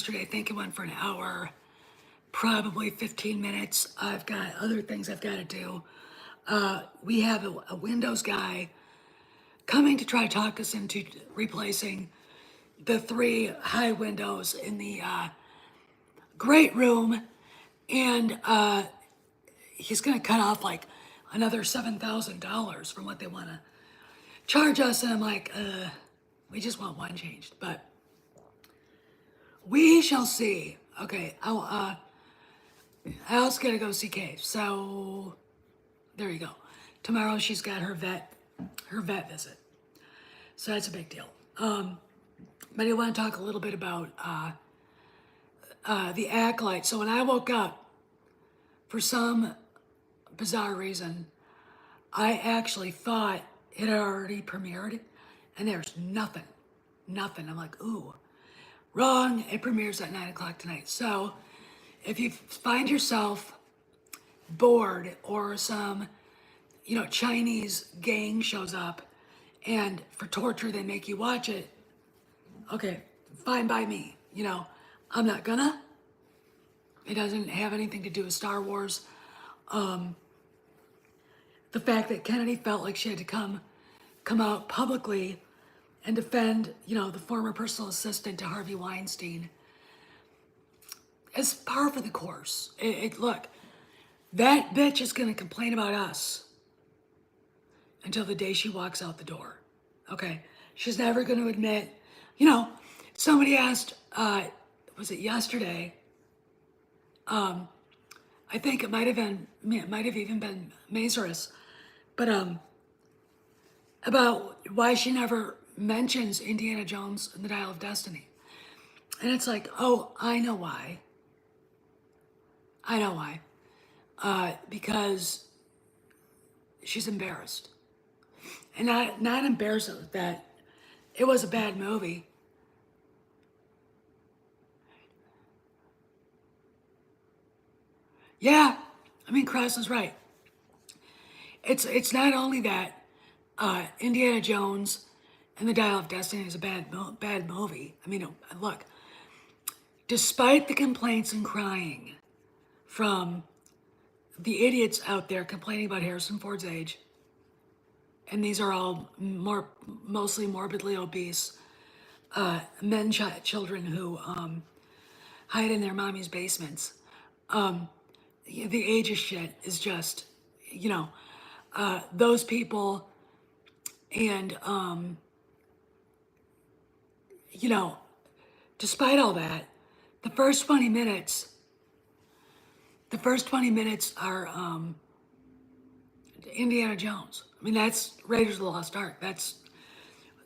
yesterday. I think it went for an hour, probably 15 minutes. I've got other things I've got to do. We have a Windows guy coming to try to talk us into replacing the 3 high windows in the great room. And he's going to cut off like another $7,000 from what they want to charge us. And I'm like, we just want one changed. But we shall see. Okay, I also gotta go see Kay. So there you go. Tomorrow she's got her vet visit. So that's a big deal. But I want to talk a little bit about the Acolyte. So when I woke up, for some bizarre reason, I actually thought it had already premiered, and there's nothing. I'm like, ooh, wrong. It premieres at 9 o'clock tonight. So if you find yourself bored or some, Chinese gang shows up and for torture they make you watch it, okay, fine by me. I'm not gonna. It doesn't have anything to do with Star Wars. The fact that Kennedy felt like she had to come out publicly and defend, the former personal assistant to Harvey Weinstein is par for the course. Look, that bitch is gonna complain about us until the day she walks out the door. Okay, she's never gonna admit. Somebody asked, was it yesterday? I think it might have even been Mazuris, but about why she never mentions Indiana Jones and the Dial of Destiny. And it's like, oh, I know why. Because she's embarrassed. And not embarrassed that it was a bad movie. Yeah, Cross is right. It's not only that Indiana Jones and the Dial of Destiny is a bad movie. Look, despite the complaints and crying from the idiots out there complaining about Harrison Ford's age, and these are all mostly morbidly obese children who hide in their mommy's basements. The age of shit is just, those people, and despite all that, the first 20 minutes are Indiana Jones. That's Raiders of the Lost Ark. That's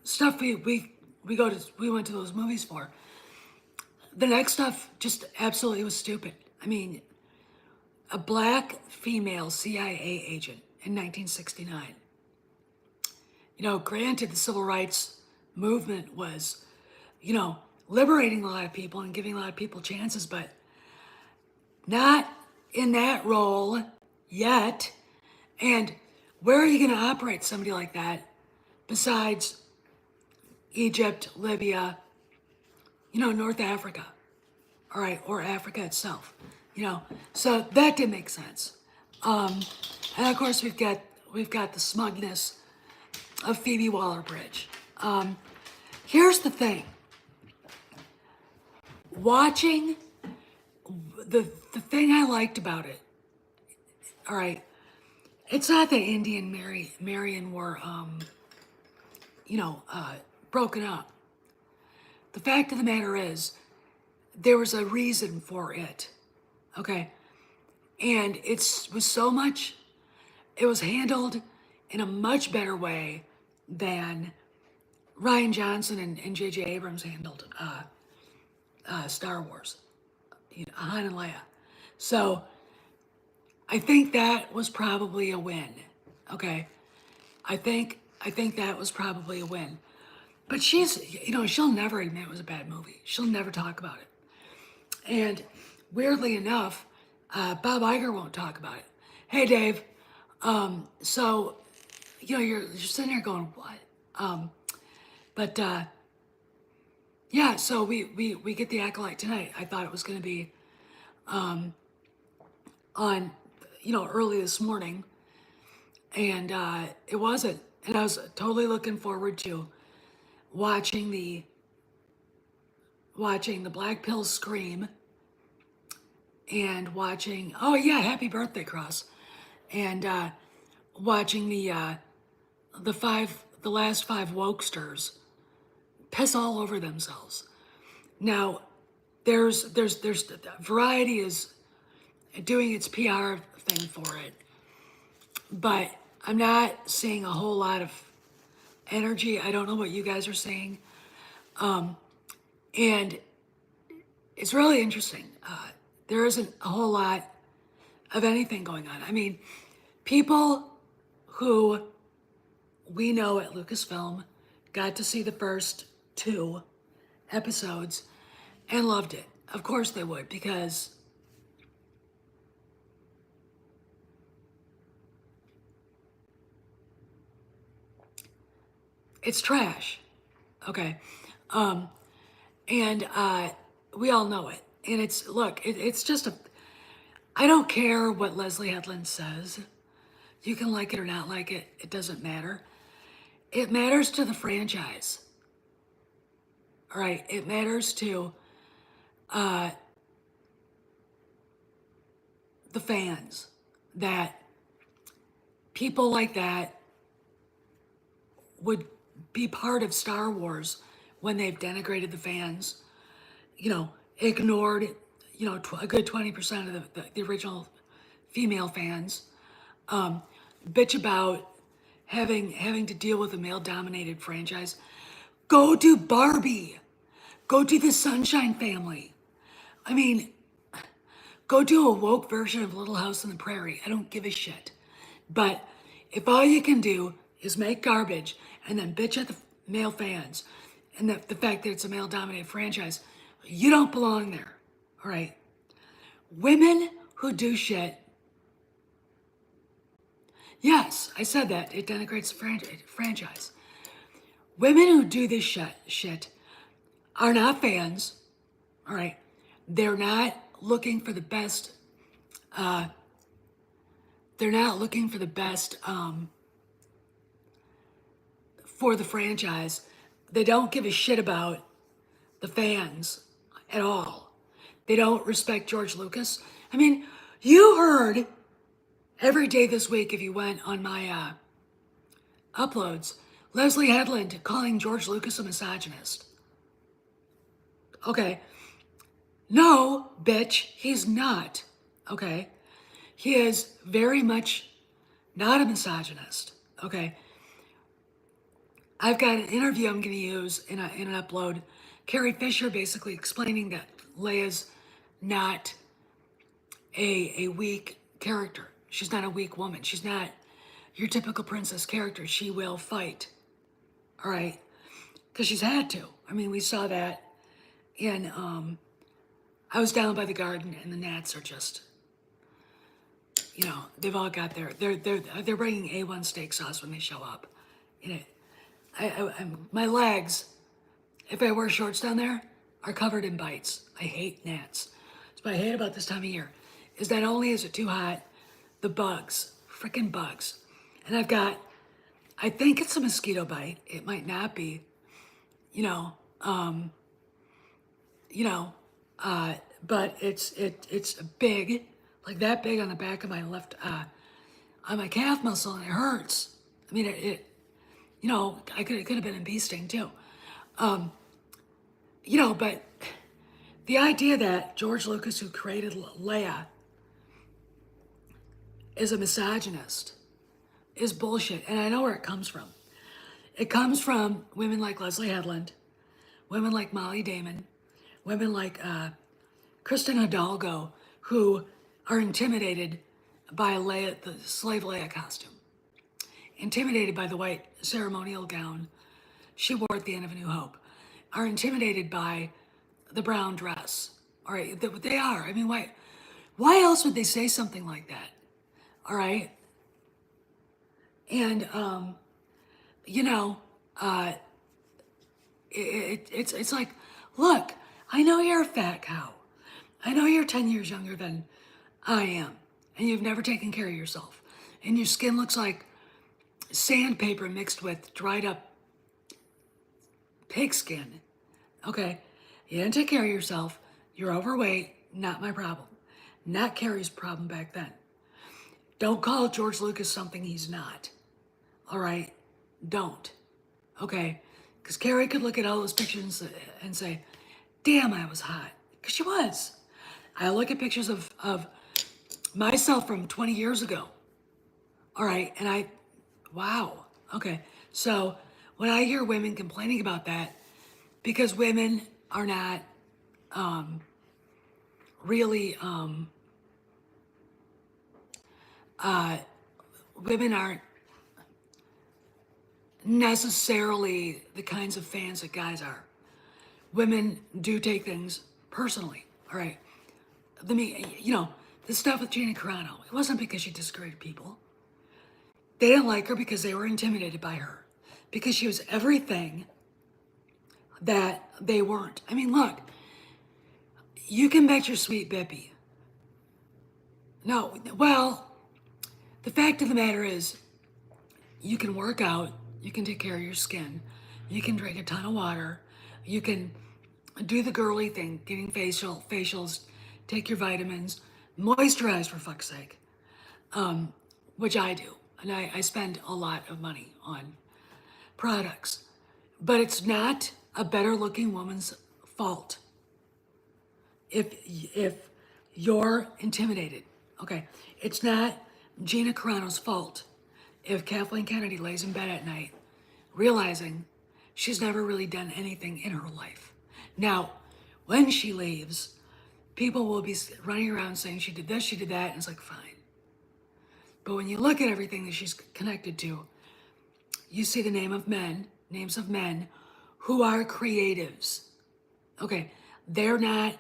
stuff we went to those movies for. The next stuff just absolutely was stupid. A black female CIA agent in 1969. Granted, the civil rights movement was, liberating a lot of people and giving a lot of people chances, but not in that role yet. And where are you going to operate somebody like that besides Egypt, Libya, North Africa, all right, or Africa itself, so that didn't make sense. And of course we've got the smugness of Phoebe Waller-Bridge. Here's the thing. Watching the thing I liked about it, all right, it's not that Indy and Marion were, broken up. The fact of the matter is, there was a reason for it, okay? And it was handled in a much better way than Rian Johnson and J.J. Abrams handled Star Wars, Han and Leia. So I think that was probably a win, okay? I think that was probably a win. But she's, she'll never admit it was a bad movie. She'll never talk about it. And weirdly enough, Bob Iger won't talk about it. Hey, Dave. So, you're sitting there going, what? But yeah, so we get the Acolyte tonight. I thought it was going to be on, early this morning, and it wasn't. And I was totally looking forward to watching the Black Pill scream and watching. Oh yeah, happy birthday, Cross, and watching the last five wokesters piss all over themselves. Now, there's Variety is doing its PR thing for it, but I'm not seeing a whole lot of energy. I don't know what you guys are saying, and it's really interesting. There isn't a whole lot of anything going on. I mean, people who we know at Lucasfilm got to see the first two episodes and loved it. Of course they would, because it's trash. Okay. And we all know it. And it's just I don't care what Leslie Headland says. You can like it or not like it. It doesn't matter. It matters to the franchise. All right. It matters to the fans that people like that would be part of Star Wars when they've denigrated the fans, ignored, a good 20% of the original female fans, bitch about having to deal with a male-dominated franchise. Go do Barbie. Go do the Sunshine Family. I mean, go do a woke version of Little House on the Prairie. I don't give a shit. But if all you can do is make garbage and then bitch at the male fans and the fact that it's a male-dominated franchise, you don't belong there. All right? Women who do shit. Yes, I said that. It denigrates the franchise. Women who do this shit are not fans. All right? They're not looking for the best. They're not looking for the best for the franchise. They don't give a shit about the fans at all. They don't respect George Lucas. I mean, you heard every day this week, if you went on my uploads, Leslie Headland calling George Lucas a misogynist. Okay. No, bitch, he's not. Okay. He is very much not a misogynist. Okay. I've got an interview I'm going to use in an upload. Carrie Fisher basically explaining that Leia's not a weak character. She's not a weak woman. She's not your typical princess character. She will fight. All right. Because she's had to. I mean, we saw that in, I was down by the garden and the gnats are just, they've all got they're bringing A1 steak sauce when they show up. My legs, if I wear shorts down there, are covered in bites. I hate gnats. That's what I hate about this time of year, is not only is it too hot, the bugs, freaking bugs. And I think it's a mosquito bite. It might not be, but it's big, like that big on the back of my left, on my calf muscle, and it hurts. I mean, it it could have been a bee sting too. But the idea that George Lucas, who created Leia, is a misogynist is bullshit. And I know where it comes from. It comes from women like Leslie Headland, women like Molly Damon, women like Kristen Hidalgo, who are intimidated by the slave Leia costume, intimidated by the white ceremonial gown she wore at the end of A New Hope, are intimidated by the brown dress. All right, they are. I mean, why else would they say something like that? All right, and it's like Look, I know you're a fat cow. I know you're 10 years younger than I am, and you've never taken care of yourself. And your skin looks like sandpaper mixed with dried up pig skin. Okay? You didn't take care of yourself. You're overweight. Not my problem. Not Carrie's problem back then. Don't call George Lucas something he's not. All right? Don't. Okay? Because Carrie could look at all those pictures and say, damn, I was hot. Because she was. I look at pictures of myself from 20 years ago. All right? And wow. Okay. So when I hear women complaining about that, because women are not really, women aren't necessarily the kinds of fans that guys are. Women do take things personally. All right. The stuff with Gina Carano, it wasn't because she disagreed with people. They didn't like her because they were intimidated by her. Because she was everything that they weren't. I mean, look, you can bet your sweet Bippy. No, well, the fact of the matter is, you can work out, you can take care of your skin, you can drink a ton of water, you can do the girly thing, getting facials, take your vitamins, moisturize for fuck's sake, which I do. And I spend a lot of money on products. But it's not a better looking woman's fault if you're intimidated. Okay, it's not Gina Carano's fault if Kathleen Kennedy lays in bed at night realizing she's never really done anything in her life. Now, when she leaves, people will be running around saying she did this, she did that, and it's like, fine. But when you look at everything that she's connected to, you see the names of men who are creatives. Okay, they're not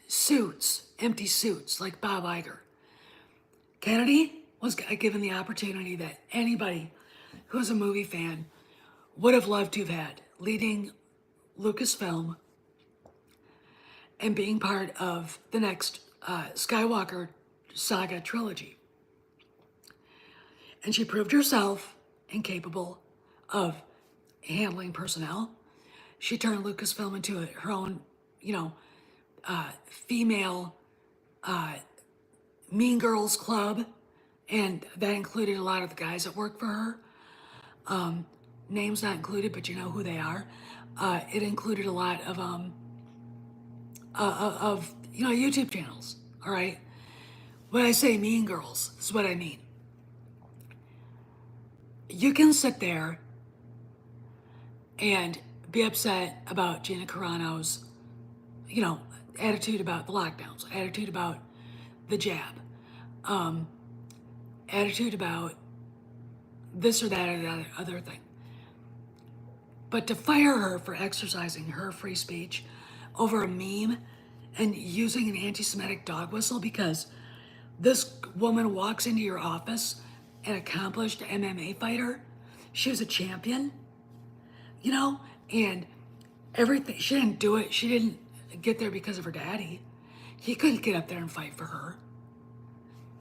suits, empty suits like Bob Iger. Kennedy was given the opportunity that anybody who's a movie fan would have loved to have had, leading Lucasfilm and being part of the next Skywalker saga trilogy. And she proved herself incapable of handling personnel. She turned Lucasfilm into her own, female Mean Girls Club, and that included a lot of the guys that work for her. Names not included, but you know who they are. It included a lot of YouTube channels. All right. When I say Mean Girls, this is what I mean. You can sit there and be upset about Gina Carano's, attitude about the lockdowns, attitude about the jab, attitude about this or that or that other thing. But to fire her for exercising her free speech over a meme and using an anti-Semitic dog whistle because this woman walks into your office, an accomplished MMA fighter, she was a champion, and everything, she didn't do it, she didn't get there because of her daddy. He couldn't get up there and fight for her.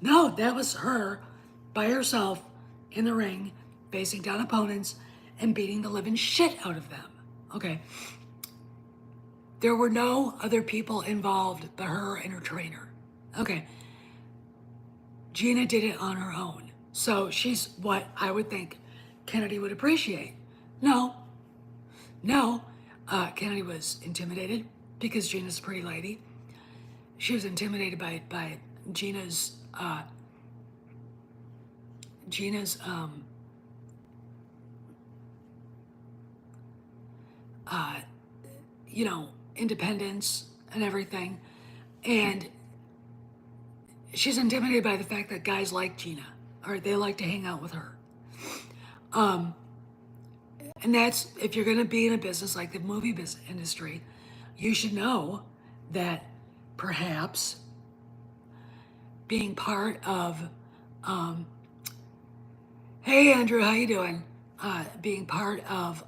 No, that was her by herself in the ring, facing down opponents and beating the living shit out of them. Okay. There were no other people involved but her and her trainer. Okay. Gina did it on her own. So she's what I would think Kennedy would appreciate. No. Kennedy was intimidated because Gina's a pretty lady. She was intimidated by Gina's independence and everything. And she's intimidated by the fact that guys like Gina, or they like to hang out with her. And that's, if you're going to be in a business like the movie business industry, you should know that perhaps being part of, hey Andrew, how you doing? Being part of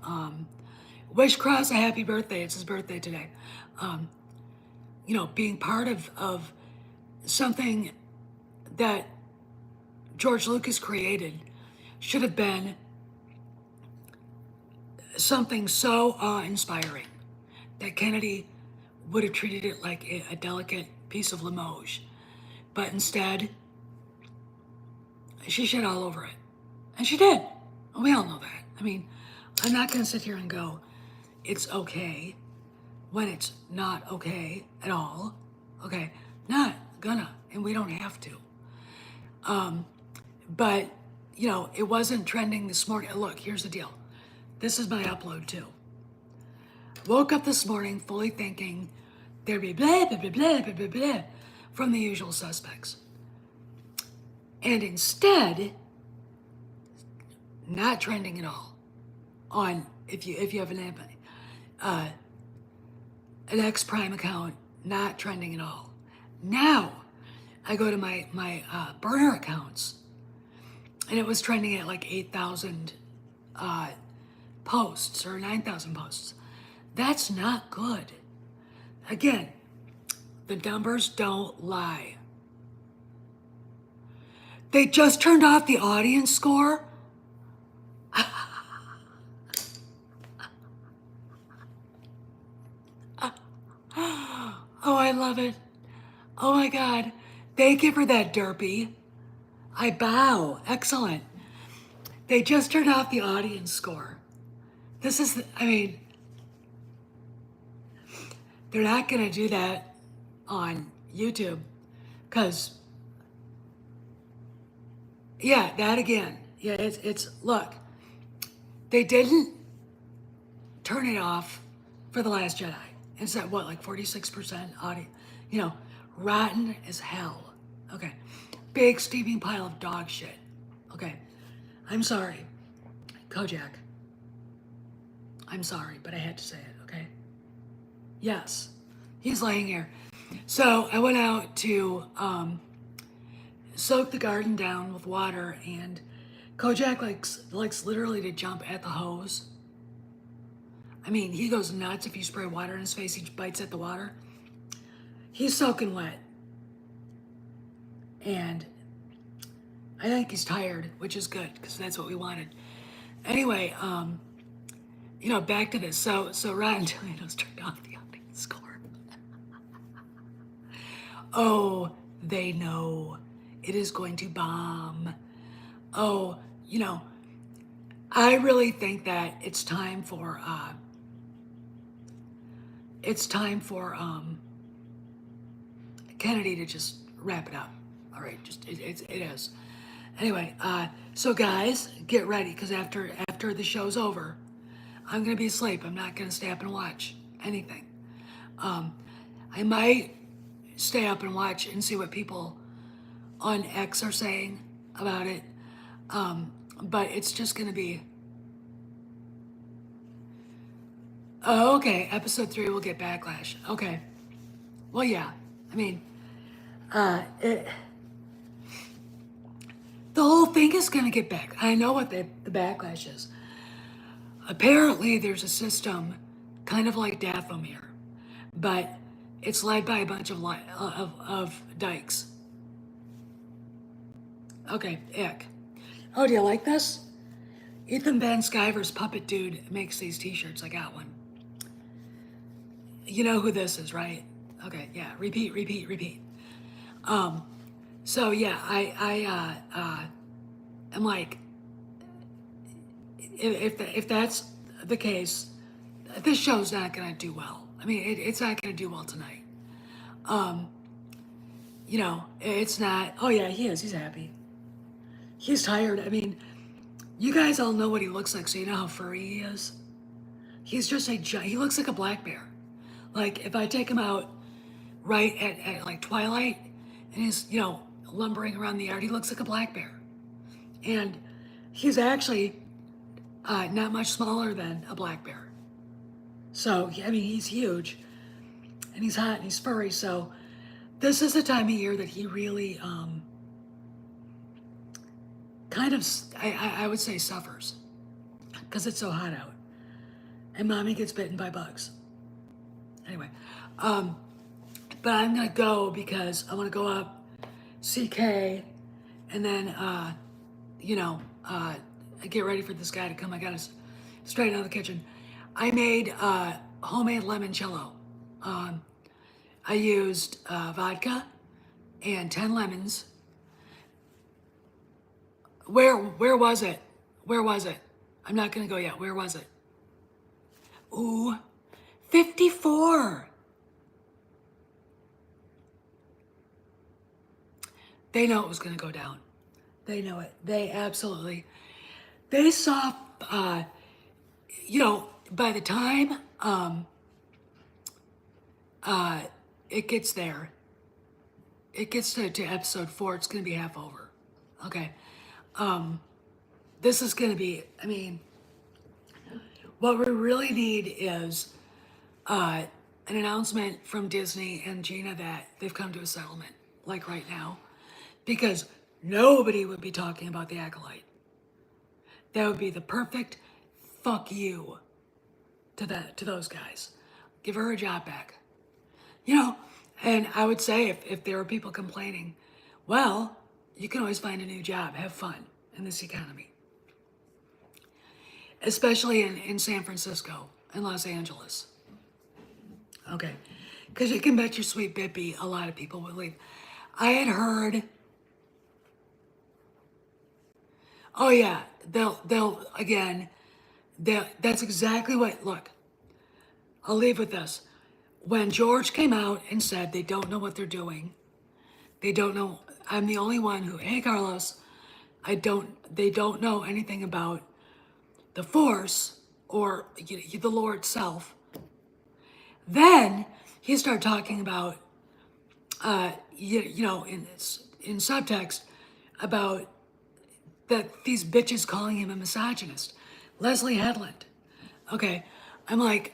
Wish Cross a happy birthday. It's his birthday today. Um, being part of something that George Lucas created should have been something so awe-inspiring that Kennedy would have treated it like a delicate piece of Limoges. But instead, she shit all over it. And she did. We all know that. I mean, I'm not going to sit here and go, it's okay when it's not okay at all. Okay, not gonna, and we don't have to. But, it wasn't trending this morning. Look, here's the deal. This is my upload too. Woke up this morning fully thinking there'd be blah, blah, blah, blah, blah, blah, blah from the usual suspects. And instead, not trending at all on, if you have an X Prime account, not trending at all. Now, I go to my burner accounts, and it was trending at like 8,000 posts or 9,000 posts. That's not good. Again, the numbers don't lie. They just turned off the audience score. Oh, I love it. Oh my God. Thank you for that, Derpy. I bow. Excellent. They just turned off the audience score. This is, they're not going to do that on YouTube because, yeah, that again. Yeah, it's, look, they didn't turn it off for The Last Jedi. It's at what, like 46% audio? Rotten as hell. Okay. Big steaming pile of dog shit. Okay. I'm sorry. Kojak. I'm sorry, but I had to say it, okay? Yes. He's laying here. So I went out to soak the garden down with water, and Kojak likes literally to jump at the hose. He goes nuts if you spray water in his face. He bites at the water. He's soaking wet. And I think he's tired, which is good, because that's what we wanted. Anyway, back to this. So Rotten Tomatoes turned off the audience score. Oh, they know it is going to bomb. Oh, I really think that it's time for Kennedy to just wrap it up. All right, it is. Anyway, so guys, get ready, because after the show's over, I'm gonna be asleep. I'm not gonna stay up and watch anything. I might stay up and watch and see what people on X are saying about it, but it's just gonna be. Oh, okay. Episode 3 will get backlash. Okay. Well, yeah. The whole thing is going to get back. I know what the backlash is. Apparently, there's a system kind of like Dathomir, but it's led by a bunch of dykes. Okay, ick. Oh, do you like this? Ethan Van Sciver's Puppet Dude makes these t-shirts. I got one. You know who this is, right? Okay, yeah. Repeat. So yeah, I'm like, if that's the case, this show's not gonna do well. It's not gonna do well tonight. It's not. Oh yeah, he is. He's happy. He's tired. You guys all know what he looks like, so you know how furry he is. He's just he looks like a black bear. Like if I take him out right at like twilight, and he's lumbering around the yard, he looks like a black bear. And he's actually not much smaller than a black bear. So he's huge, and he's hot and he's furry. So this is the time of year that he really kind of, I would say, suffers, because it's so hot out. and mommy gets bitten by bugs. Anyway, um, but I'm gonna go because I want to go up, see Kay, and then you know, get ready for this guy to come. I gotta straighten out the kitchen. I made homemade limoncello. Um, I used vodka and 10 lemons. Where was it? Where was it? I'm not gonna go yet. Where was it? Ooh, 54. They know it was gonna go down. They know it. They absolutely. They saw. You know, by the time it gets there, it gets to episode 4, it's gonna be half over. Okay. This is gonna be. I mean, what we really need is an announcement from Disney and Gina that they've come to a settlement, like right now, because nobody would be talking about the Acolyte. That would be the perfect fuck you to those guys. Give her job back. You know, and I would say if there are people complaining, well, you can always find a new job. Have fun in this economy. Especially in San Francisco and Los Angeles. Okay. Because you can bet your sweet Bippy a lot of people would leave. I had heard, oh yeah, they'll again, that's exactly what, look, I'll leave with this. When George came out and said they don't know what they're doing, they don't know, I'm the only one who, hey Carlos, they don't know anything about the Force or the Lord itself. Then he started talking about, you know, in subtext about that these bitches calling him a misogynist. Leslie Headland. Okay, I'm like,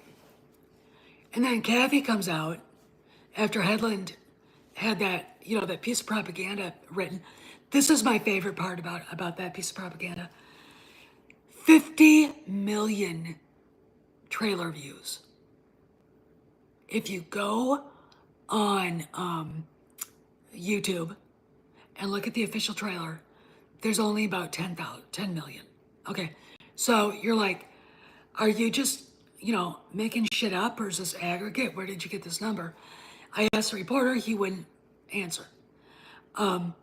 and then Kathy comes out after Headland had that, you know, that piece of propaganda written. This is my favorite part about that piece of propaganda. 50 million trailer views. If you go on YouTube and look at the official trailer, there's only about 10 million. Okay, so you're like, are you just, you know, making shit up, or is this aggregate? Where did you get this number? I asked the reporter, he wouldn't answer. And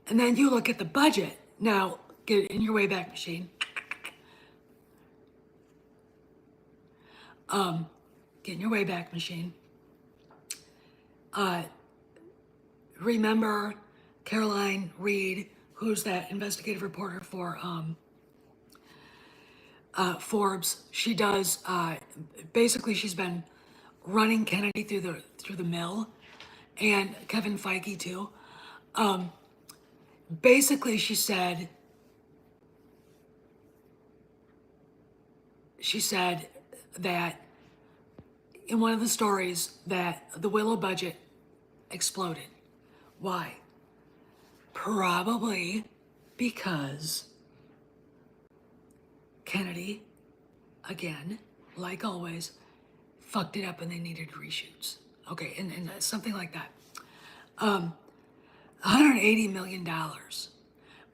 then you look at the budget. Now, get in your Wayback Machine. Get in your Wayback Machine. Remember Caroline Reed, who's that investigative reporter for Forbes. She does basically she's been running Kennedy through the mill, and Kevin Feige too. Basically, she said that in one of the stories that the Willow budget exploded. Why? Probably because Kennedy, again, like always, fucked it up and they needed reshoots. Okay, and something like that. $180 million.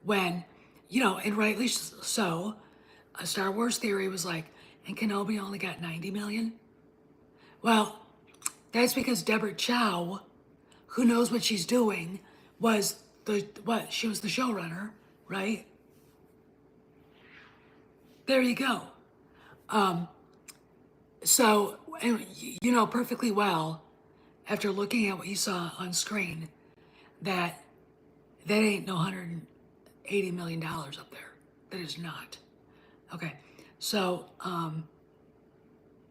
When, you know, and rightly so, a Star Wars Theory was like, and Kenobi only got 90 million? Well, that's because Deborah Chow, who knows what she's doing, she was the showrunner, right? There you go. So, and you know perfectly well, after looking at what you saw on screen, that ain't no $180 million up there. That is not. Okay, so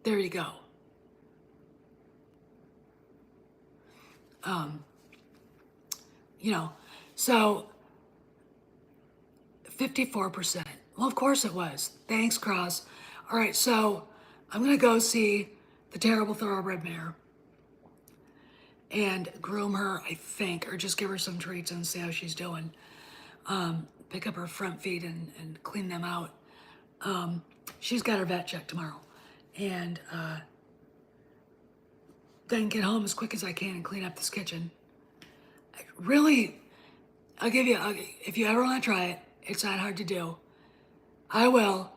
there you go. You know, so 54%. Well, of course it was. Thanks, Cross. All right, so I'm gonna go see the terrible thoroughbred mare and groom her, I think, or just give her some treats and see how she's doing. Pick up her front feet and clean them out. She's got her vet check tomorrow. and then get home as quick as I can and clean up this kitchen. Really, if you ever want to try it, it's not hard to do. I will.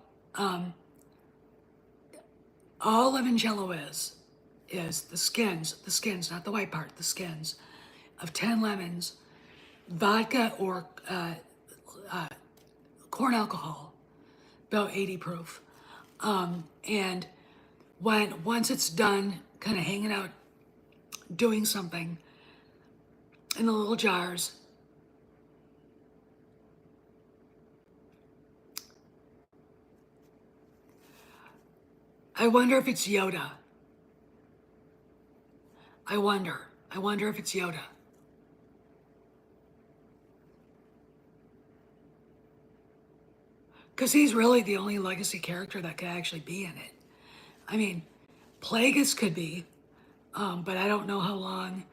All limoncello is the skins, not the white part, the skins of 10 lemons, vodka or corn alcohol, about 80 proof. And once it's done, kind of hanging out, doing something in the little jars, I wonder if it's Yoda. I wonder if it's Yoda. Because he's really the only legacy character that could actually be in it. I mean, Plagueis could be, but I don't know how long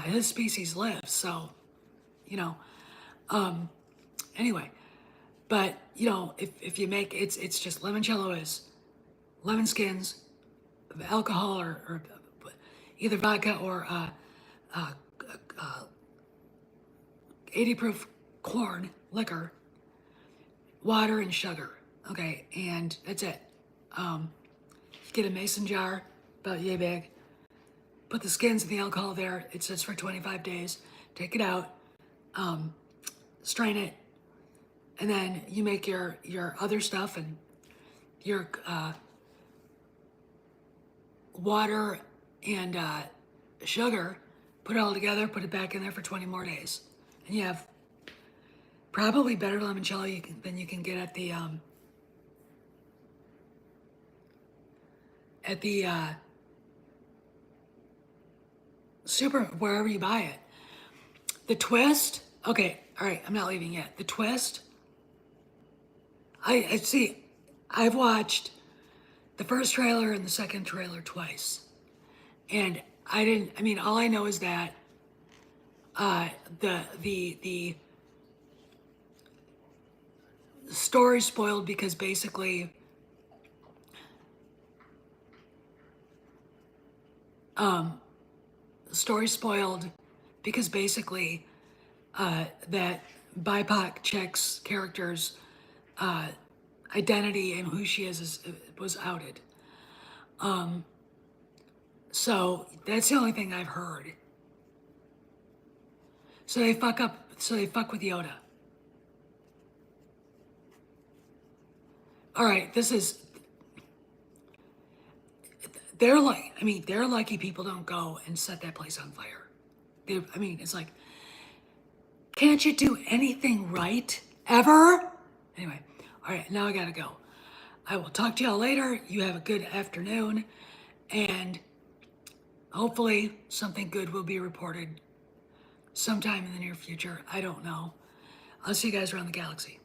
his species lives. So, you know, anyway. But, you know, if you make, it's just limoncello is lemon skins, alcohol or either vodka or 80 proof corn liquor, water and sugar. Okay, and that's it. Get a mason jar, about yay big. Put the skins and the alcohol there. It sits for 25 days. Take it out, strain it, and then you make your other stuff and your water and sugar. Put it all together. Put it back in there for 20 more days, and you have probably better limoncello than you can get at the super, wherever you buy it. The twist, okay, all right, I'm not leaving yet. The twist, I see, I've watched the first trailer and the second trailer twice. And all I know is that the story spoiled because basically that BIPOC chick's character's identity and who she is was outed. So that's the only thing I've heard. So they fuck with Yoda. All right, they're lucky people don't go and set that place on fire. It's like, can't you do anything right, ever? Anyway, all right, now I gotta go. I will talk to y'all later. You have a good afternoon, and hopefully something good will be reported sometime in the near future. I don't know. I'll see you guys around the galaxy.